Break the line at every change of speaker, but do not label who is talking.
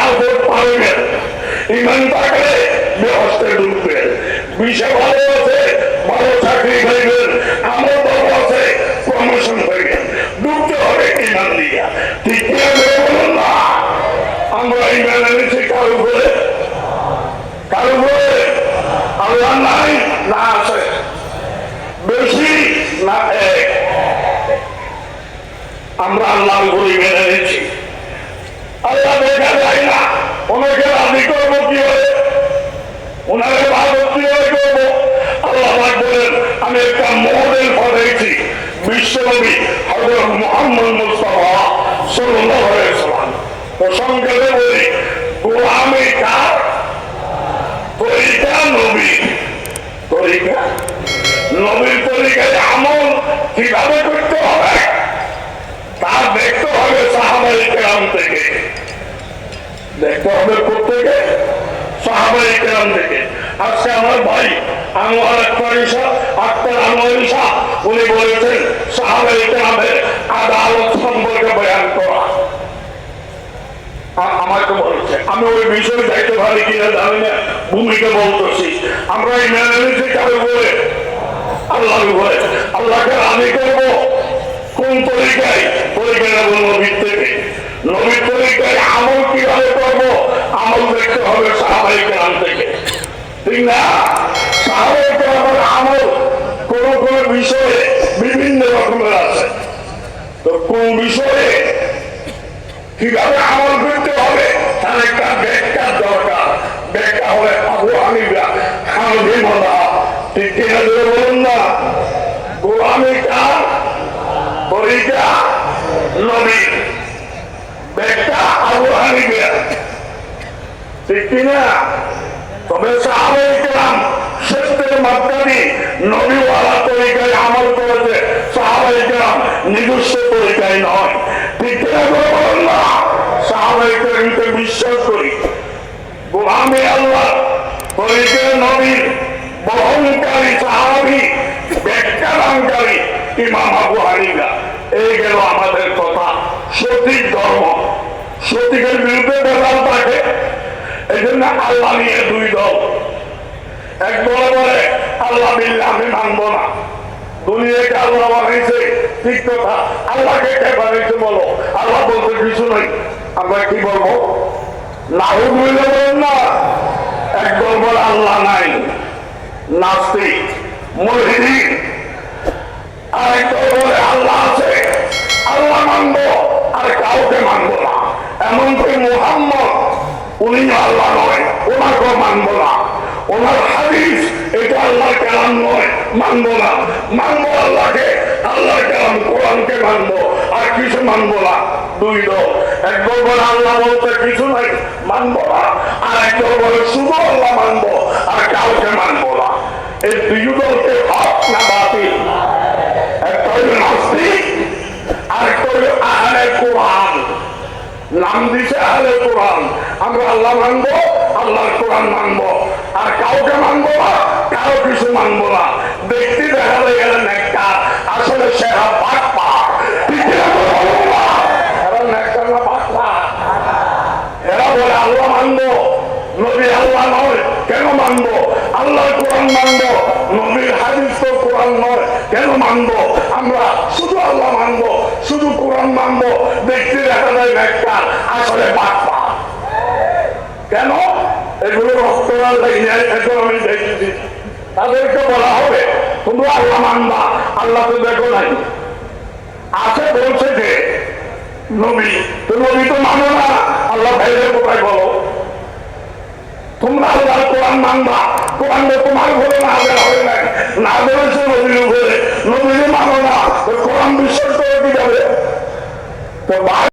Airport পাবেন, ইমান থাকলে বেহস্তে ঢুকবেন, বিষয় ভালো আছে ভালো চাকরি পাইবেন, আমার ভালো আছে প্রমোশন পাইবেন, ঢুকতে হবে ইমান দিয়া। ঠিক কিনা বলুন না? আমরা ইমান এনেছি কার উপরে? কার উপরে? আল্লাহ নাই না আছে? বেশি না এক? আমরা আল্লাহর উপরে ইমান এনেছি। আল্লাহ দেখা যায় না, ওনাকে রাজি করবো কি হবে, ওনাকে ভালো কিভাবে করবো? আল্লাহ বলেন আমি একটা মডেল পাঠাইছি, বিশ্বনবী হযরত মুহাম্মদ মুস্তাফা সাল্লাল্লাহু আলাইহি ওয়াসাল্লাম। প্রসঙ্গে বলি, গোলামি কার? তরিকা নবী, তরিকা নবীর তরিকায় আমল কিভাবে করতে হবে তা দেখতে হবে সাহাবায়ে কেরাম থেকে, দেখতে হবে প্রত্যেকে সাহাবায়ে কেরাম থেকে। আজকে আমার ভাই আনোয়ার আখতার ঈসা উনি বলেছেন সাহাবায়ে কেরামের আদালত সম্পর্কে বয়ান করা। আমাকে বলছে, আমি ওই বিষয়ে যাইতে পারি কিনা জানি না, ভূমিকা বলতেছি। আমরা ইমান এনেছি কারো বলে? আল্লাহর উপরে। আল্লাহকে রাজি করবো কোন তরিকায়? তরিকাটা বলবো নবীর থেকে। নবীর তরিকায় আমল কিভাবে করবো? আমল দেখতে হবে সাহাবায়ে কেরাম থেকে, ঠিক না? সাহাবায়ে কেরামের আমল কোন কোন বিষয়ে বিভিন্ন রকমের আছে, তো কোন বিষয়ে কিভাবে আমল করতে হবে তার একটা ব্যাখ্যা দরকার। ব্যাখ্যা হবে আবু হানিফা হানাফি মাযহাব, ঠিক কিনা বলুন না? গোলামি কার? তরিকা নবীর, ব্যাখ্যা আবু হানিফা, ঠিক কিনা? তবে সাহাবায়ে কেরাম সত্যের মাপকাঠি নবীওয়ালা তরিকায় আমল করেছে, সাহাবায়ে কেরাম নিজস্ব তরিকায় নয়, ঠিক কিনা বলুন না? সাহাবায়ে কেরামকে বিশ্বাস করি, গোলামি আল্লাহ তরিকা নবীর বহনকারী সাহাবী, ব্যাখ্যাদানকারী ইমাম আবু হানিফা। এই গেল আমাদের কথা। সঠিক ধর্ম, সঠিকের বিরুদ্ধে বেদাল থাকে, এই জন্য আল্লাহ নিয়ে দুই দল। এক দলে বলে আল্লাহ বিল্লাহ আমি মানবো না, দুনিয়াকে আল্লাহ বানাইছে, ঠিক কথা। আল্লাহকে কে বানাইছে বলো? আল্লাহ বলতে কিছু নাই, আমরা কি বলবো? নাউযুবিল্লাহ বলেন না? একদল বলে আল্লাহ নাই, নাস্তিক মুলহিদ। আরেকদল বলে আল্লাহ আছে, আল্লাহ মানবো আর কাউকে মানবো না। এমনকি মুহাম্মদ উনি আল্লাহ নয়, ওনাকেও মানবো না। ওনার হাদিস এটা আল্লাহর কালাম নয়, মানবো না। মানবো আল্লাহকে, আল্লাহর কালাম কোরআনকে মানবো, আর কিছু মানবো না। দুই দল। একদল বলে আল্লাহ বলতে কিছু নাই, মানবো না। আর একদল বলে শুধু আল্লাহ মানবো আর কাউকে মানবো না। এই দুই দলকে হক না বাতিল? একটা হইল নাস্তিক, আরেকটা হইল আহলে কোরআন। নাম দিছে আহলে কোরআন। আমরা আল্লাহ মানবো, আল্লাহর কোরআন মানবো, আর কাউকে মানবো না, কারো কিছু মানবো না। ব্যক্তি দেখা গেলে নেককার, আসলে সেরা বাটপার। এরা নেককার না বাটপার? এরা বলে আল্লাহ মানবো, নবী আল্লাহ নয়, কেন মানবো? আল্লাহর কোরআন মানবো, নবীর হাদিস তো কোরআন নয়, কেন মানবো? আমরা শুধু আল্লাহ মানবো, শুধু কোরআন মানবো। ব্যক্তি দেখা যায় নেককার, আসলে বাটপার। কেন? এগুলো রক্তরাল এখন আমি দেখেছি। তাদেরকে বলা হবে তোমরা আল্লাহ মানবা, আল্লাহ তো দেখো নাই, আছে বলছে যে নবী, তো নবী তো মানো না, আল্লাহ ভাইরে কোথায় বলো? তোমরা আল্লাহর কোরআন মানবা, কোরআন তোমার ঘরে না হবে না, না বলেছে নবীর উপরে, নবীরে মানো না, কোরআন বিশ্বাস করে কি যাবে? তো